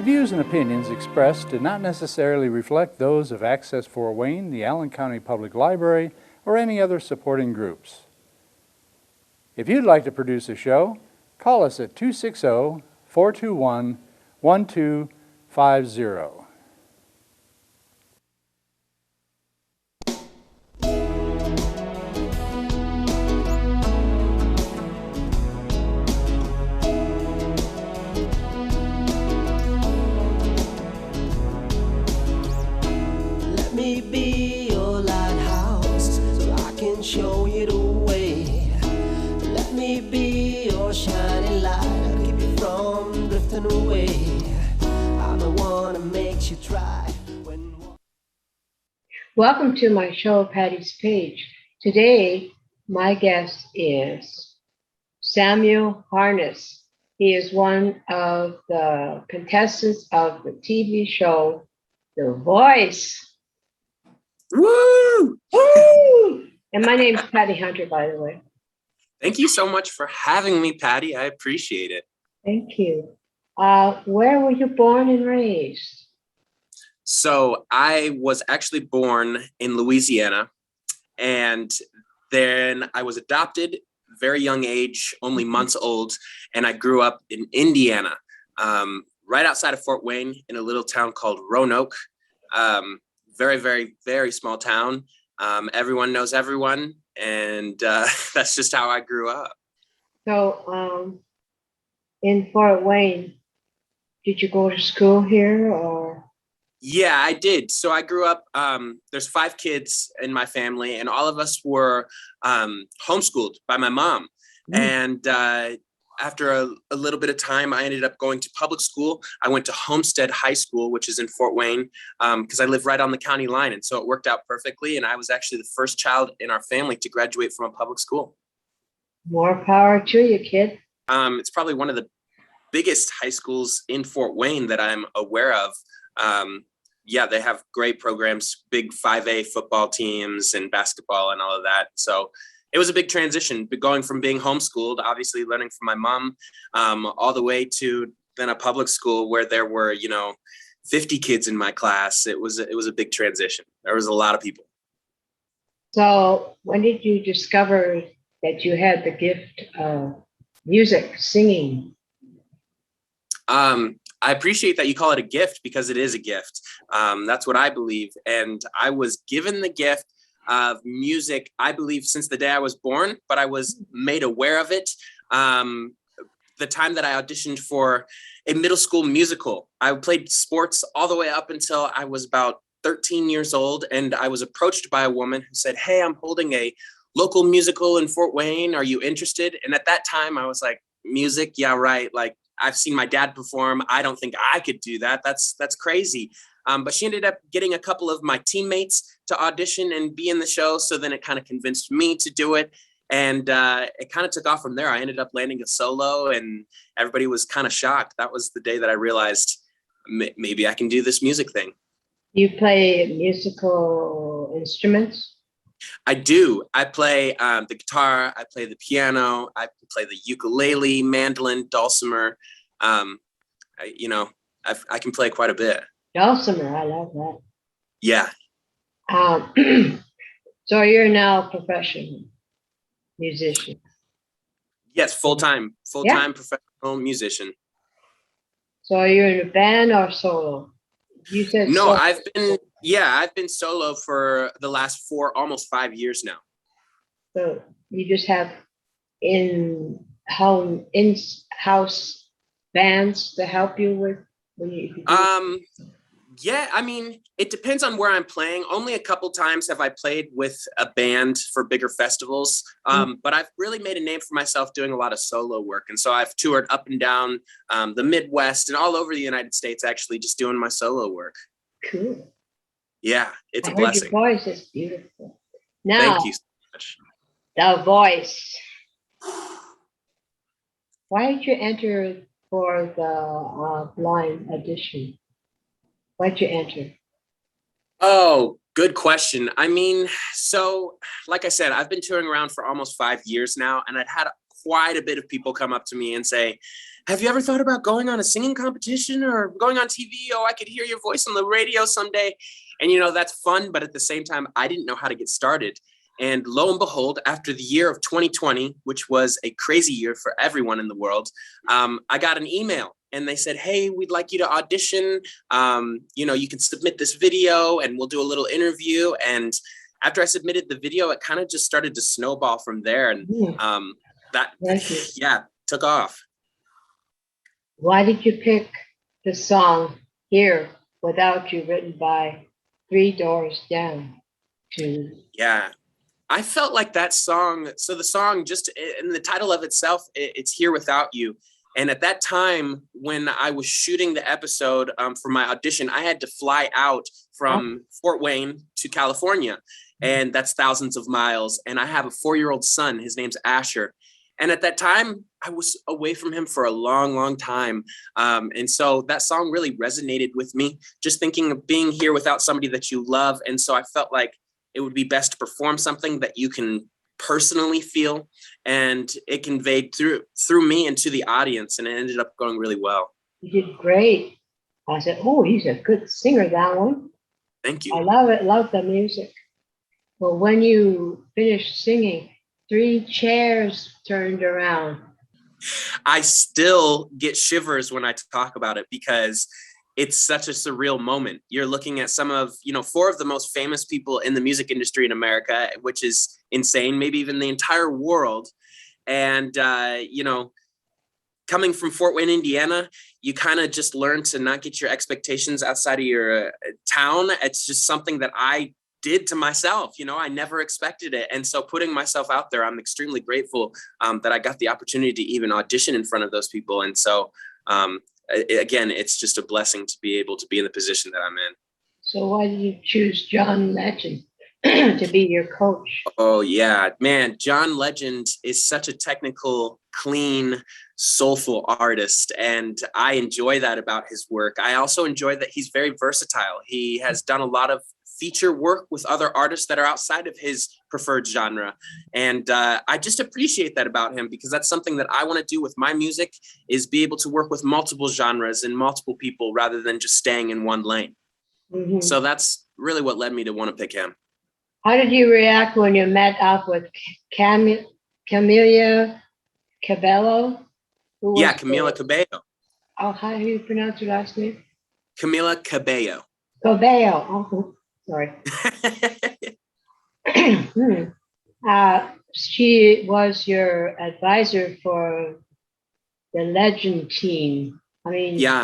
views and opinions expressed do not necessarily reflect those of Access Fort Wayne, the Allen County Public Library, or any other supporting groups. If you'd like to produce a show, call us at 260-421-1250. Let me be your lighthouse so I can show you the way. Let me be your shining light, I'll keep you from drifting away. I'm the one that makes you try. Welcome to my show, Patty's Page. Today, my guest is Samuel Harness. He is one of the contestants of the TV show, The Voice. Woo! Woo! And my name's Patty Hunter, by the way. Thank you so much for having me, Patty. I appreciate it. Thank you. Where were you born and raised? So I was actually born in Louisiana, and then I was adopted very young age, only months old, and I grew up in Indiana, right outside of Fort Wayne in a little town called Roanoke. Very, very, very small town. Everyone knows everyone, and that's just how I grew up. So, in Fort Wayne, did you go to school here or? Yeah, I did. So I grew up, there's 5 kids in my family, and all of us were homeschooled by my mom. And after a little bit of time, I ended up going to public school. I went to Homestead High School, which is in Fort Wayne, because I live right on the county line. And so it worked out perfectly. And I was actually the first child in our family to graduate from a public school. More power to you, kid. It's probably one of the biggest high schools in Fort Wayne that I'm aware of. Yeah, they have great programs, big 5A football teams and basketball and all of that. So it was a big transition, but going from being homeschooled, obviously learning from my mom, all the way to then a public school where there were, 50 kids in my class. It was a big transition. There was a lot of people. So when did you discover that you had the gift of music, singing? I appreciate that you call it a gift, because it is a gift. That's what I believe. And I was given the gift of music, I believe, since the day I was born, but I was made aware of it the time that I auditioned for a middle school musical. I played sports all the way up until I was about 13 years old, and I was approached by a woman who said, "Hey, I'm holding a local musical in Fort Wayne. Are you interested?" And at that time, I was like, music? Yeah, right. Like, I've seen my dad perform. I don't think I could do that. That's crazy. But she ended up getting a couple of my teammates to audition and be in the show. So then it kind of convinced me to do it. And it kind of took off from there. I ended up landing a solo, and everybody was kind of shocked. That was the day that I realized maybe I can do this music thing. You play musical instruments? I do. I play the guitar. I play the piano. I play the ukulele, mandolin, dulcimer. I can play quite a bit. Dulcimer, I love that. Yeah. So you're now a professional musician? Yes, full-time professional musician. So you're in a band or solo? You said no. solo. I've been solo for the last almost 5 years now. So you just have in-house bands to help you with when you Yeah, I mean, it depends on where I'm playing. Only a couple times have I played with a band for bigger festivals, but I've really made a name for myself doing a lot of solo work. And so I've toured up and down the Midwest and all over the United States, actually, just doing my solo work. Cool. Yeah, it's a Your blessing. voice is beautiful. Now, Thank you so much. The Voice. Why did you enter for the blind audition? Why'd you enter? Oh, good question. I mean, so like I said, I've been touring around for almost 5 years now, and I'd had quite a bit of people come up to me and say, have you ever thought about going on a singing competition or going on TV? Oh, I could hear your voice on the radio someday. And, that's fun. But at the same time, I didn't know how to get started. And lo and behold, after the year of 2020, which was a crazy year for everyone in the world, I got an email and they said, hey, we'd like you to audition. You can submit this video and we'll do a little interview. And after I submitted the video, it kind of just started to snowball from there. And took off. Why did you pick the song Here Without You, written by Three Doors Down? Yeah, I felt like that song. So the song, just in the title of itself, it's Here Without You. And at that time, when I was shooting the episode for my audition, I had to fly out from Fort Wayne to California. And that's thousands of miles. And I have a 4-year-old son. His name's Asher. And at that time, I was away from him for a long, long time. And so that song really resonated with me, just thinking of being here without somebody that you love. And so I felt like it would be best to perform something that you can personally feel, and it conveyed through me and to the audience, and it ended up going really well. You did great. I said, oh, he's a good singer, that one. Thank you. I love it, love the music. Well, when you finished singing, 3 chairs turned around. I still get shivers when I talk about it because it's such a surreal moment. You're looking at some of, 4 of the most famous people in the music industry in America, which is insane, maybe even the entire world. And, coming from Fort Wayne, Indiana, you kind of just learn to not get your expectations outside of your town. It's just something that I did to myself. I never expected it. And so putting myself out there, I'm extremely grateful that I got the opportunity to even audition in front of those people. And so, again, it's just a blessing to be able to be in the position that I'm in. So why did you choose John Legend to be your coach? Oh, yeah, man. John Legend is such a technical, clean, soulful artist. And I enjoy that about his work. I also enjoy that he's very versatile. He has done a lot of feature work with other artists that are outside of his preferred genre. And I just appreciate that about him, because that's something that I want to do with my music, is be able to work with multiple genres and multiple people rather than just staying in one lane. Mm-hmm. So that's really what led me to want to pick him. How did you react when you met up with Camila Cabello? Yeah, Camila Cabello. Oh, how do you pronounce your last name? Camila Cabello. Cabello. Oh, sorry. She was your advisor for the Legend team. I mean, yeah.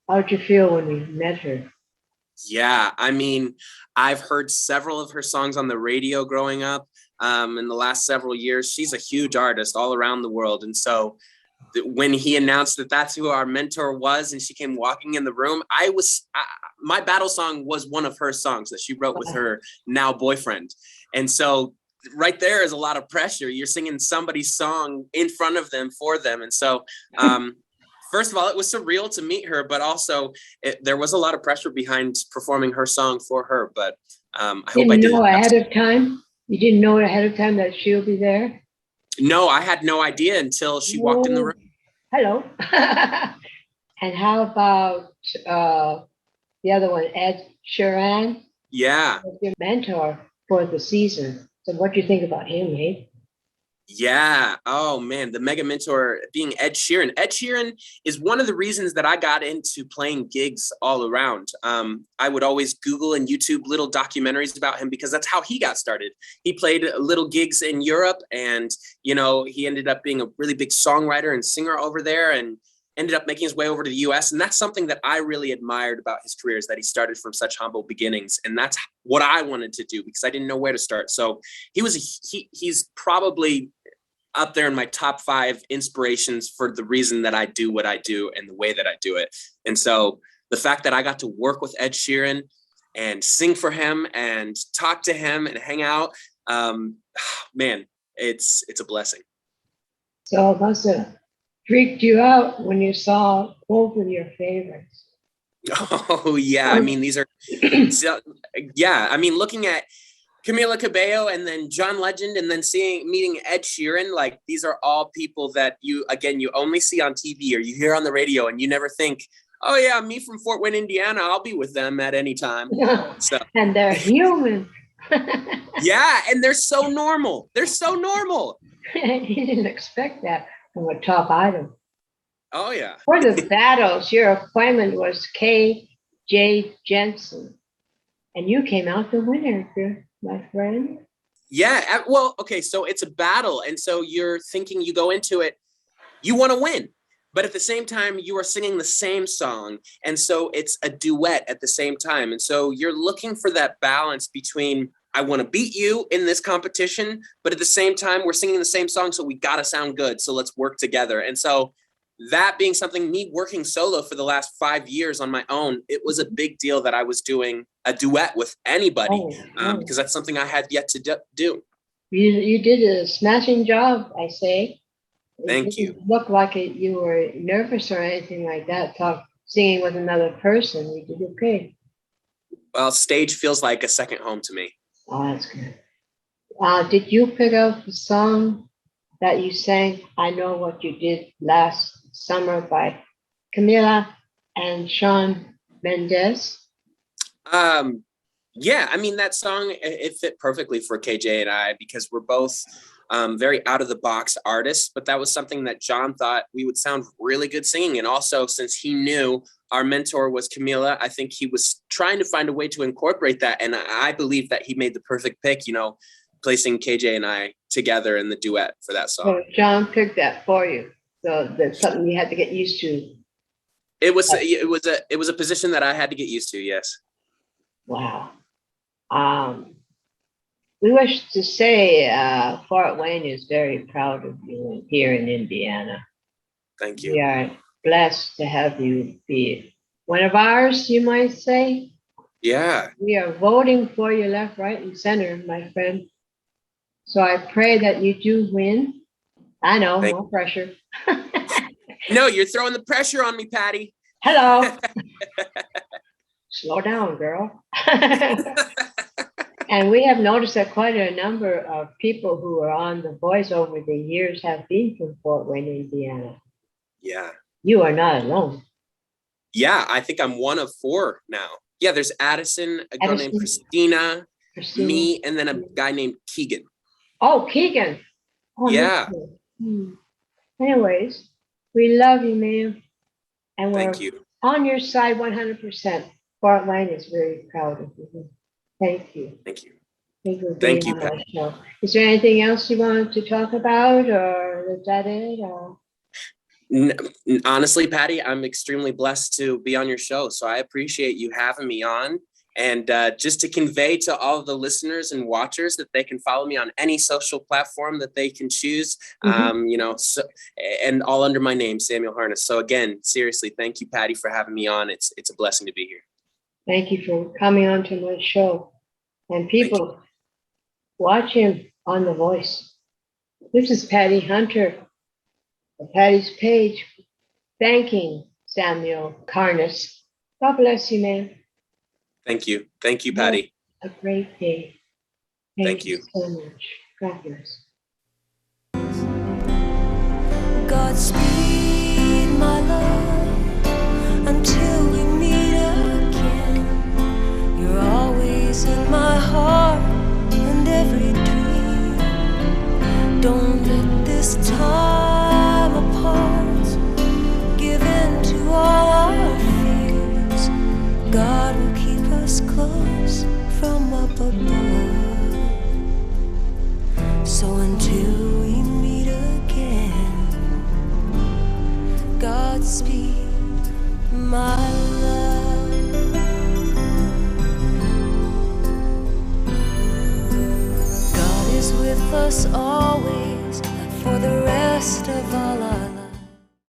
How did you feel when you met her? Yeah, I mean, I've heard several of her songs on the radio growing up. In the last several years, she's a huge artist all around the world. And so when he announced that that's who our mentor was, and she came walking in the room, my battle song was one of her songs that she wrote with her now boyfriend. And so right there is a lot of pressure. You're singing somebody's song in front of them, for them. And so, first of all, it was surreal to meet her, but also there was a lot of pressure behind performing her song for her. But I hope I did. Know ahead of time? You didn't know ahead of time that she'll be there? No, I had no idea until she walked in the room. Hello. And how about the other one, Ed Sheeran? Yeah. Your mentor for the season. So what do you think about him, eh? Yeah. Oh, man. The mega mentor being Ed Sheeran. Ed Sheeran is one of the reasons that I got into playing gigs all around. I would always Google and YouTube little documentaries about him, because that's how he got started. He played little gigs in Europe, and, he ended up being a really big songwriter and singer over there, and ended up making his way over to the US. And that's something that I really admired about his career, is that he started from such humble beginnings. And that's what I wanted to do, because I didn't know where to start. So he's probably up there in my top 5 inspirations for the reason that I do what I do and the way that I do it. And so the fact that I got to work with Ed Sheeran and sing for him and talk to him and hang out, man, it's a blessing. So it must have freaked you out when you saw both of your favorites. Oh, yeah. I mean, these are, yeah. I mean, looking at Camila Cabello and then John Legend and then meeting Ed Sheeran, like these are all people that you only see on TV or you hear on the radio and you never think, oh yeah, me from Fort Wayne, Indiana, I'll be with them at any time. So And they're human. yeah, and they're so normal. They're so normal. You didn't expect that from a top idol. Oh yeah. For the battles, your appointment was K.J. Jensen. And you came out the winner, my friend. Yeah, well, okay, so it's a battle. And so you're thinking, you go into it, you want to win. But at the same time, you are singing the same song. And so it's a duet at the same time. And so you're looking for that balance between, I want to beat you in this competition, but at the same time, we're singing the same song, so we got to sound good. So let's work together. And so that being something, me working solo for the last 5 years on my own, it was a big deal that I was doing a duet with anybody, because that's something I had yet to do. You did a smashing job, I say. Thank you. It looked like you were nervous or anything like that, singing with another person. You did okay. Well, stage feels like a second home to me. Oh, that's good. Did you pick up the song that you sang, I Know What You Did Last Summer by Camila and Shawn Mendes? Yeah, I mean, that song, it fit perfectly for KJ and I because we're both very out of the box artists, but that was something that John thought we would sound really good singing. And also, since he knew our mentor was Camila, I think he was trying to find a way to incorporate that. And I believe that he made the perfect pick, placing KJ and I together in the duet for that song. So John picked that for you. So that's something you had to get used to. It was a position that I had to get used to. Yes. Wow. We wish to say Fort Wayne is very proud of you here in Indiana. Thank you. We are blessed to have you be one of ours, you might say. Yeah. We are voting for you left, right, and center, my friend. So I pray that you do win. I know, no pressure. No, you're throwing the pressure on me, Patty. Hello. Slow down, girl. And we have noticed that quite a number of people who are on The Voice over the years have been from Fort Wayne, Indiana. Yeah. You are not alone. Yeah, I think I'm one of 4 now. Yeah, there's Addison, a girl named Christina, me, and then a guy named Keegan. Oh, Keegan. Oh, yeah. Anyways, we love you, ma'am. And we're Thank you. On your side 100%. Fort Wayne is very proud of you. Thank you. Thank you. Thank you, Pat. Is there anything else you wanted to talk about, or is that it? Or? Honestly, Patty, I'm extremely blessed to be on your show. So I appreciate you having me on. And just to convey to all of the listeners and watchers that they can follow me on any social platform that they can choose, and all under my name, Samuel Harness. So again, seriously, thank you, Patty, for having me on. It's a blessing to be here. Thank you for coming on to my show. And people, watch him on The Voice. This is Patty Hunter of Patty's Page, thanking Samuel Harness. God bless you, man. Thank you. Thank you, Patty. Have a great day. Thank you so much. God bless. Godspeed, my love, until we meet again. You're always in my heart and every dream. Don't let this time